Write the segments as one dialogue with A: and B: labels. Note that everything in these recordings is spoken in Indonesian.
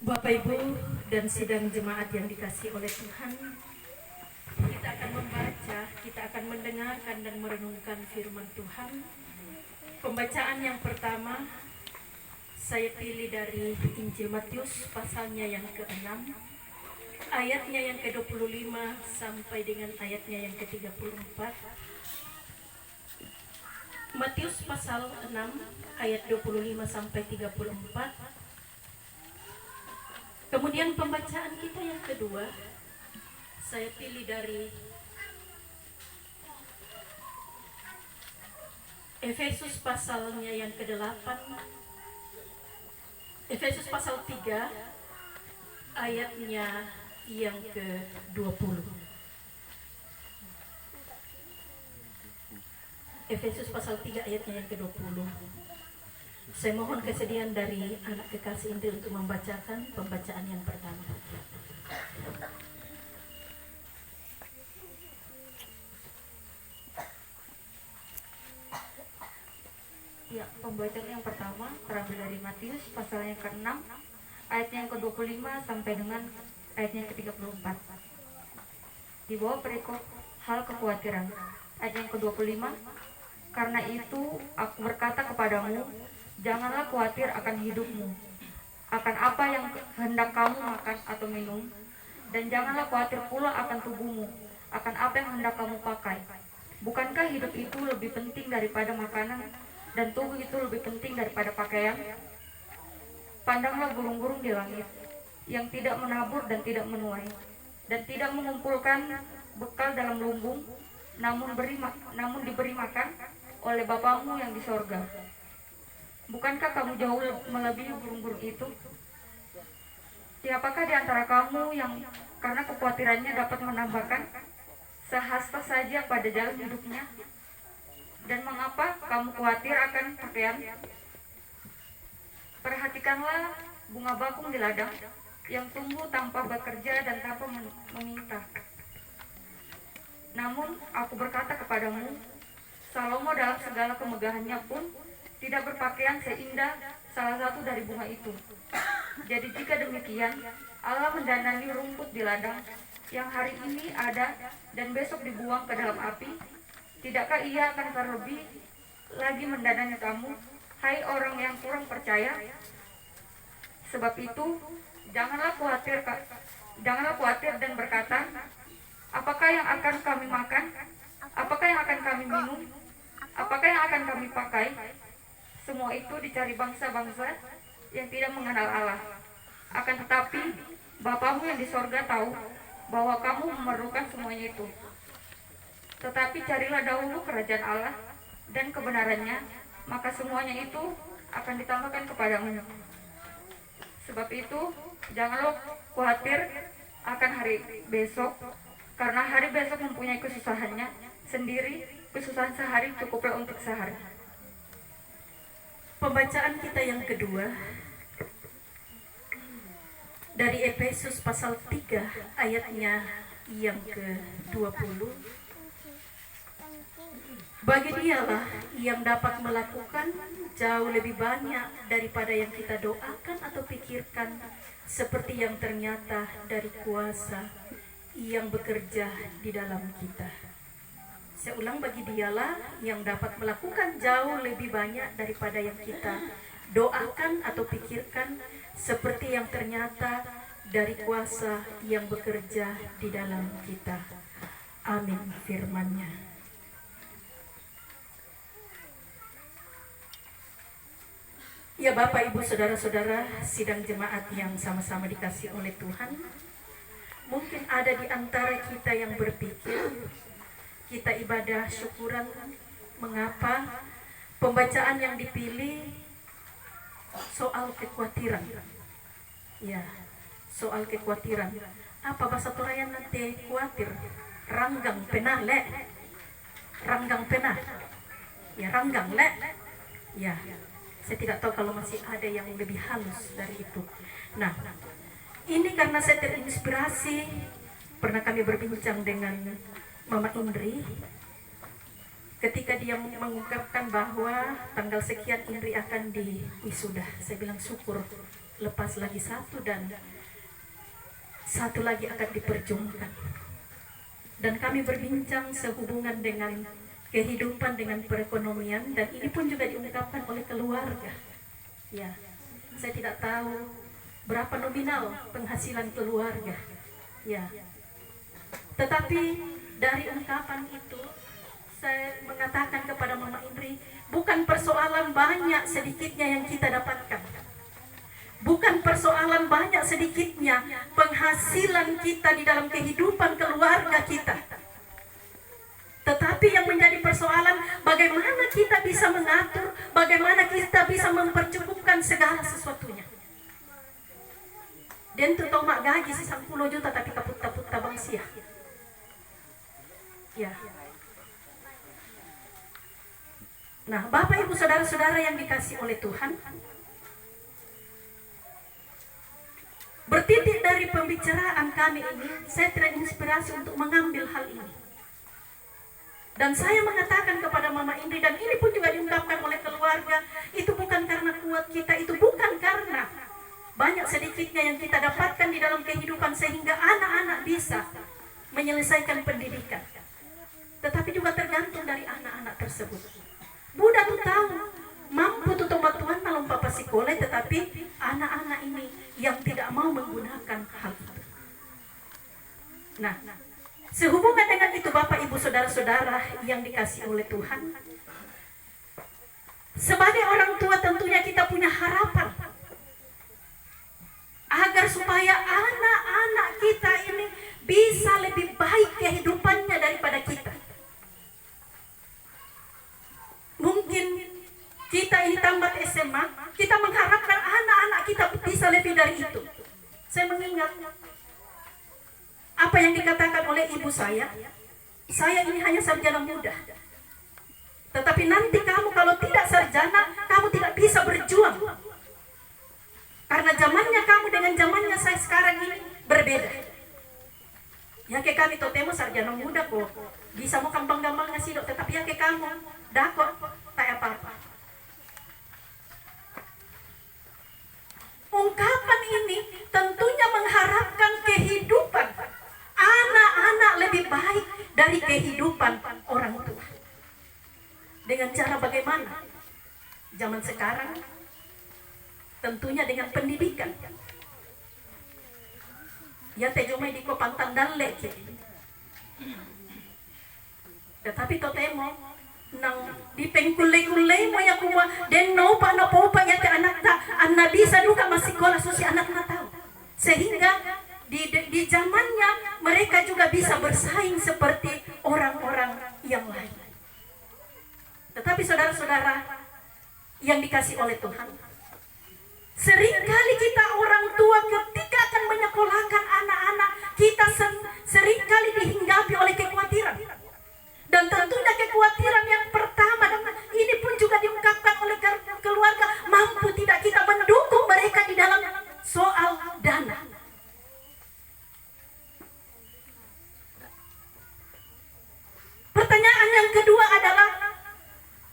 A: Bapak Ibu dan sidang jemaat yang dikasihi oleh Tuhan, kita akan membaca, kita akan mendengarkan dan merenungkan firman Tuhan. Pembacaan yang pertama saya pilih dari Injil Matius pasalnya yang ke-6, ayatnya yang ke-25 sampai dengan ayatnya yang ke-34. Matius pasal 6 ayat 25 sampai 34. Kemudian pembacaan kita yang kedua saya pilih dari Efesus pasalnya yang ke-8, Efesus pasal 3 ayatnya yang ke-20. Efesus pasal 3 ayatnya yang ke-20. Saya mohon kesediaan dari anak kekasih Inti untuk membacakan pembacaan yang pertama.
B: Ya, pembacaan yang pertama terambil dari Matius pasal yang ke-6 ayat yang ke-25 sampai dengan ayat yang ke-34. Di bawah perikop hal kekhawatiran. Ayat yang ke-25, karena itu aku berkata kepadamu, janganlah khawatir akan hidupmu, akan apa yang hendak kamu makan atau minum, dan janganlah khawatir pula akan tubuhmu, akan apa yang hendak kamu pakai. Bukankah hidup itu lebih penting daripada makanan, dan tubuh itu lebih penting daripada pakaian? Pandanglah burung-burung di langit, yang tidak menabur dan tidak menuai, dan tidak mengumpulkan bekal dalam lumbung, namun diberi makan oleh Bapamu yang di sorga. Bukankah kamu jauh melebihi burung-burung itu? Siapakah di antara kamu yang karena kekhawatirannya dapat menambahkan sehasta saja pada jalan hidupnya? Dan mengapa kamu khawatir akan pakaian? Perhatikanlah bunga bakung di ladang, yang tumbuh tanpa bekerja dan tanpa meminta. Namun aku berkata kepadamu, Salomo dalam segala kemegahannya pun tidak berpakaian seindah salah satu dari bunga itu. Jadi jika demikian, Allah mendanani rumput di ladang yang hari ini ada dan besok dibuang ke dalam api, tidakkah Ia akan terlebih lagi mendanani kamu, hai orang yang kurang percaya? Sebab itu, janganlah khawatir dan berkata, apakah yang akan kami makan? Apakah yang akan kami minum? Apakah yang akan kami pakai? Semua itu dicari bangsa-bangsa yang tidak mengenal Allah. Akan tetapi, Bapamu yang di sorga tahu bahwa kamu memerlukan semuanya itu. Tetapi carilah dahulu kerajaan Allah dan kebenarannya, maka semuanya itu akan ditambahkan kepadamu. Sebab itu, janganlah khawatir akan hari besok, karena hari besok mempunyai kesusahannya sendiri. Kesusahan sehari cukuplah untuk sehari.
A: Pembacaan kita yang kedua dari Efesus pasal 3 ayatnya yang ke-20. Bagi Dialah yang dapat melakukan jauh lebih banyak daripada yang kita doakan atau pikirkan, seperti yang ternyata dari kuasa yang bekerja di dalam kita. Saya ulang, bagi Dialah yang dapat melakukan jauh lebih banyak daripada yang kita doakan atau pikirkan, seperti yang ternyata dari kuasa yang bekerja di dalam kita. Amin firman-Nya. Ya Bapak, Ibu, Saudara-saudara, sidang jemaat yang sama-sama dikasih oleh Tuhan, mungkin ada di antara kita yang berpikir, kita ibadah syukuran, mengapa pembacaan yang dipilih soal kekhawatiran? Ya, soal kekhawatiran. Apa bahasa Torayan nanti khawatir? Ranggang penah le. Ranggang penah. Ya, ranggang le. Ya, saya tidak tahu kalau masih ada yang lebih halus dari itu. Nah, ini karena saya terinspirasi, pernah kami berbincang dengan Mama Indri, ketika dia mengungkapkan bahwa tanggal sekian Indri akan diwisuda. Saya bilang syukur lepas lagi satu dan satu lagi akan diperjuangkan. Dan kami berbincang sehubungan dengan kehidupan, dengan perekonomian, dan ini pun juga diungkapkan oleh keluarga. Ya, saya tidak tahu berapa nominal penghasilan keluarga. Ya, tetapi dari ungkapan itu saya mengatakan kepada Mama Indri, bukan persoalan banyak sedikitnya yang kita dapatkan, bukan persoalan banyak sedikitnya penghasilan kita di dalam kehidupan keluarga kita, tetapi yang menjadi persoalan bagaimana kita bisa mengatur, bagaimana kita bisa mempercukupkan segala sesuatunya. Dan tu tomak gaji si 10 juta tapi kaput-kaput tabang sia. Ya. Nah, Bapak Ibu Saudara-saudara yang dikasih oleh Tuhan, bertitik dari pembicaraan kami ini, saya terinspirasi untuk mengambil hal ini. Dan saya mengatakan kepada Mama Indri, dan ini pun juga diungkapkan oleh keluarga, itu bukan karena kuat kita, itu bukan karena banyak sedikitnya yang kita dapatkan di dalam kehidupan sehingga anak-anak bisa menyelesaikan pendidikan, tetapi juga tergantung dari anak-anak tersebut. Budak tuh tahu mampu tuh tomat Tuhan malam papa sekolah, tetapi anak-anak ini yang tidak mau menggunakan hal itu. Nah, sehubungan dengan itu Bapak Ibu Saudara-saudara yang dikasih oleh Tuhan, sebagai orang tua tentunya kita punya harapan agar supaya anak-anak kita ini bisa lebih baik kehidupannya daripada kita. Mungkin kita ini tamat SMA, kita mengharapkan anak-anak kita bisa lebih dari itu. Saya mengingat apa yang dikatakan oleh ibu saya ini hanya sarjana muda. Tetapi nanti kamu kalau tidak sarjana, kamu tidak bisa berjuang. Karena zamannya kamu dengan zamannya saya sekarang ini berbeda. Ya ke kami totemo sarjana muda kok bisa mau gampang-gampang ngasih dok, tetapi ya ke kamu dakot tak apa-apa. Ungkapan ini tentunya mengharapkan kehidupan anak-anak lebih baik dari kehidupan orang tua. Dengan cara bagaimana? Zaman sekarang tentunya dengan pendidikan. Ya tejumai di ko pantan dalle. Tetapi totemo nang di pengkulay-kulay mo ya kuma den no pa na po pa ya te anak ta an bisa duka masikola so si anak na tahu. Sehingga di zamannya mereka juga bisa bersaing seperti orang-orang yang lain. Tetapi saudara-saudara yang dikasih oleh Tuhan, seringkali kita orang tua ketika akan menyekolahkan anak-anak kita seringkali dihinggapi oleh kekhawatiran. Dan tentunya kekhawatiran yang pertama, dan ini pun juga diungkapkan oleh keluarga, mampu tidak kita mendukung mereka di dalam soal dana. Pertanyaan yang kedua adalah,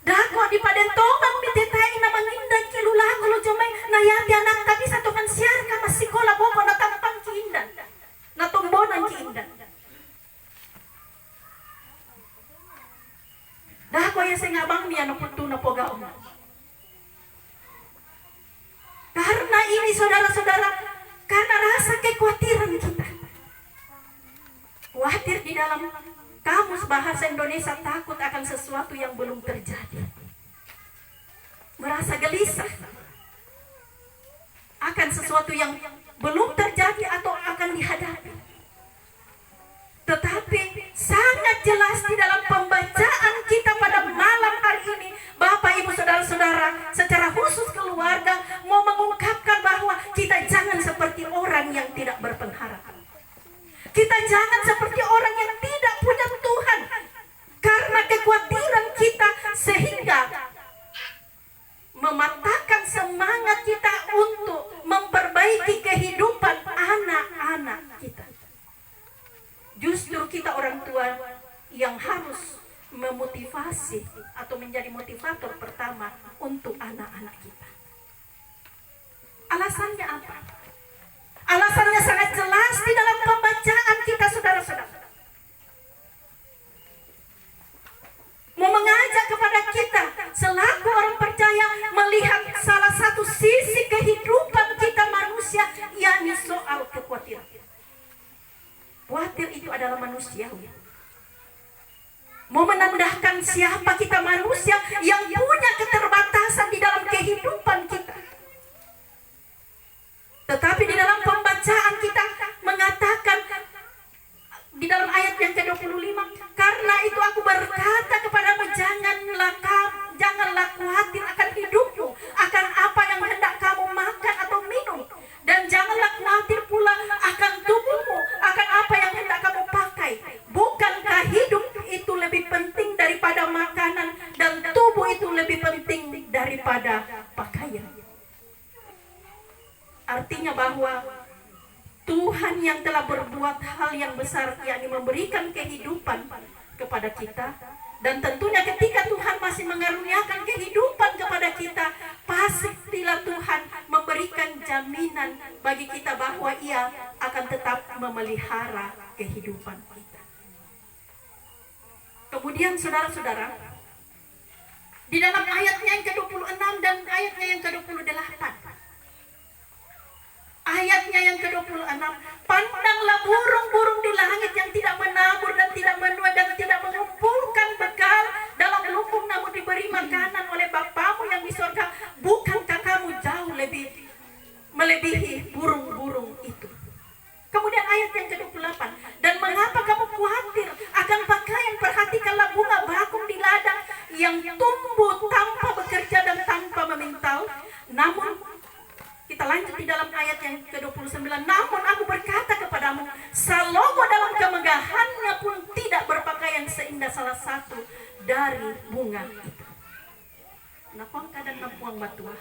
A: dako di padentongan mitetai na mangindang kilula kalau jomay nayati anak tapi satu kan siar ka masikola boko na tampang kiindan na tumbonan kiindan. Dako ya sa ngabang niya no punto na pogaon. Karena ini saudara-saudara, karena rasa kekhawatiran kita. Khawatir di dalam kamus bahasa Indonesia, takut akan sesuatu yang belum terjadi. Merasa gelisah akan sesuatu yang belum terjadi atau akan dihadapi. Tetapi sangat jelas di dalam pembacaan kita pada malam hari ini, Bapak Ibu Saudara-saudara, secara khusus keluarga mau mengungkapkan bahwa kita jangan seperti orang yang tidak berpengharapan. Kita jangan seperti orang yang tidak punya Tuhan. Karena kekhawatiran kita sehingga mematahkan semangat kita untuk memperbaiki kehidupan anak-anak kita. Justru kita orang tua yang harus memotivasi atau menjadi motivator pertama untuk anak-anak kita. Alasan alasannya apa? Alasannya sangat jelas di dalam pembacaan kita, saudara-saudara. Mau mengajak kepada kita selaku orang percaya melihat salah satu sisi kehidupan kita manusia, yakni soal kekhawatiran. Khawatir itu adalah manusiawi. Mau menandakan siapa kita manusia yang punya keterbatasan di dalam kehidupan kita. Tetapi di dalam pembacaan kita mengatakan di dalam ayat yang ke-25, karena itu aku berkata kepadamu, janganlah khawatir akan hidupmu, akan apa yang hendak kamu makan atau minum, dan janganlah khawatir pula akan tubuhmu, akan apa yang hendak kamu pakai. Bukankah hidup itu lebih penting daripada makanan, dan tubuh itu lebih penting daripada pakaian? Artinya bahwa Tuhan yang telah berbuat hal yang besar, yakni memberikan kehidupan kepada kita. Dan tentunya ketika Tuhan masih mengaruniakan kehidupan kepada kita, pastilah Tuhan memberikan jaminan bagi kita bahwa Ia akan tetap memelihara kehidupan kita. Kemudian saudara-saudara, di dalam ayatnya yang ke-26 dan ayatnya yang ke-28, ayatnya yang ke-26, pandanglah burung-burung di langit yang tidak menabur dan tidak menuai dan tidak mengumpulkan bekal dalam lumbung, namun diberi makanan oleh Bapamu yang di surga. Bukankah kamu jauh melebihi burung-burung itu? Kemudian ayat yang ke-28, dan mengapa kamu khawatir akan pakaian? Perhatikanlah bunga bakung di ladang yang tumbuh tanpa bekerja dan tanpa memintal. Namun kita lanjut di dalam ayat yang ke-29. Namun aku berkata kepadamu, Salomo dalam kemegahannya pun tidak berpakaian seindah salah satu dari bunga itu. Napang kadang napuang batua.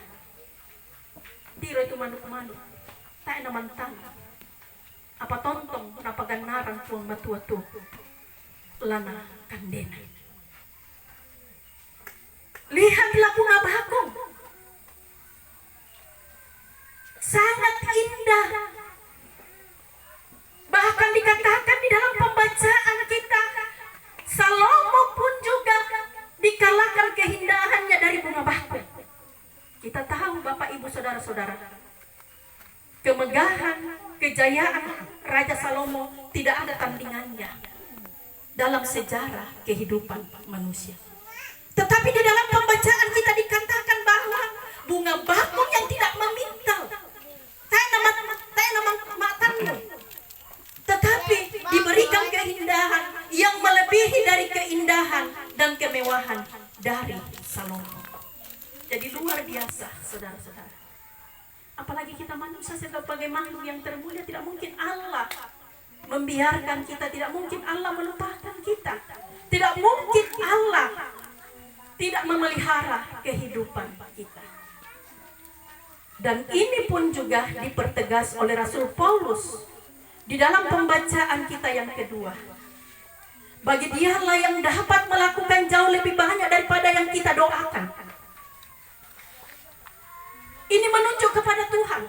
A: Tiro itu manuk-manuk. Tak naman tanah. Apa tontong napaganaran puang batua tu. Lana kandena. Lihatlah bunga bakung. Sangat indah. Bahkan dikatakan di dalam pembacaan kita, Salomo pun juga dikalahkan keindahannya dari bunga bakung. Kita tahu Bapak Ibu Saudara-saudara, kemegahan, kejayaan Raja Salomo tidak ada tandingannya dalam sejarah kehidupan manusia. Tetapi di dalam pembacaan kita dikatakan bahwa bunga bakung yang tidak memintal, tetapi diberikan keindahan yang melebihi dari keindahan dan kemewahan dari Salomo. Jadi luar biasa, saudara-saudara. Apalagi kita manusia sebagai makhluk yang termulia, tidak mungkin Allah membiarkan kita, tidak mungkin Allah melupakan kita, tidak mungkin Allah tidak memelihara kehidupan kita. Dan ini pun juga dipertegas oleh Rasul Paulus di dalam pembacaan kita yang kedua. Bagi Dialah yang dapat melakukan jauh lebih banyak daripada yang kita doakan. Ini menunjuk kepada Tuhan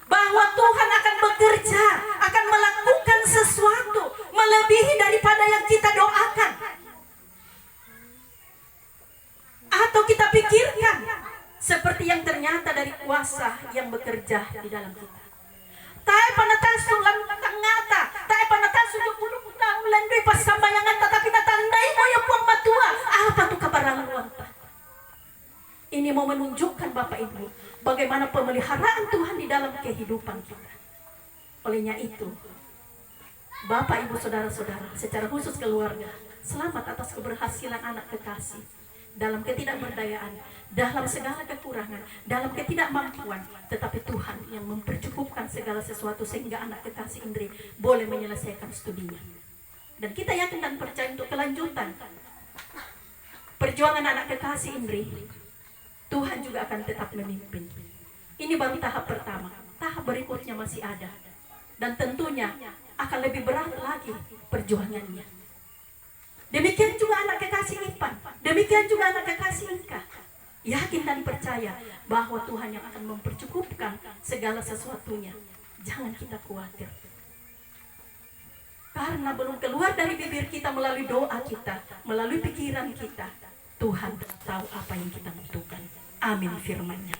A: bahwa Tuhan akan bekerja, akan melakukan sesuatu melebihi daripada yang kita doakan atau kita pikirkan, seperti yang ternyata dari kuasa yang bekerja di dalam kita. Tae panatasu lang tangata, tae panatasu jupuluk utang landui pasambayangan, tetapi tatandai mo yang puang matua. Apa tuh kabarangan? Ini mau menunjukkan Bapak Ibu bagaimana pemeliharaan Tuhan di dalam kehidupan kita. Olehnya itu, Bapak Ibu Saudara-saudara, secara khusus keluarga, selamat atas keberhasilan anak kekasih dalam ketidakberdayaan, dalam segala kekurangan, dalam ketidakmampuan, tetapi Tuhan yang mempercukupkan segala sesuatu sehingga anak kekasih Indri boleh menyelesaikan studinya. Dan kita yakin dan percaya untuk kelanjutan perjuangan anak kekasih Indri, Tuhan juga akan tetap memimpin. Ini baru tahap pertama. Tahap berikutnya masih ada. Dan tentunya akan lebih berat lagi perjuangannya. Demikian juga anak kekasih Ipan. Demikian juga anak kekasih Inka. yakin dan percaya bahwa Tuhan yang akan mempercukupkan segala sesuatunya. Jangan kita khawatir. Karena belum keluar dari bibir kita, melalui doa kita, melalui pikiran kita, Tuhan tahu apa yang kita butuhkan. Amin firman-Nya.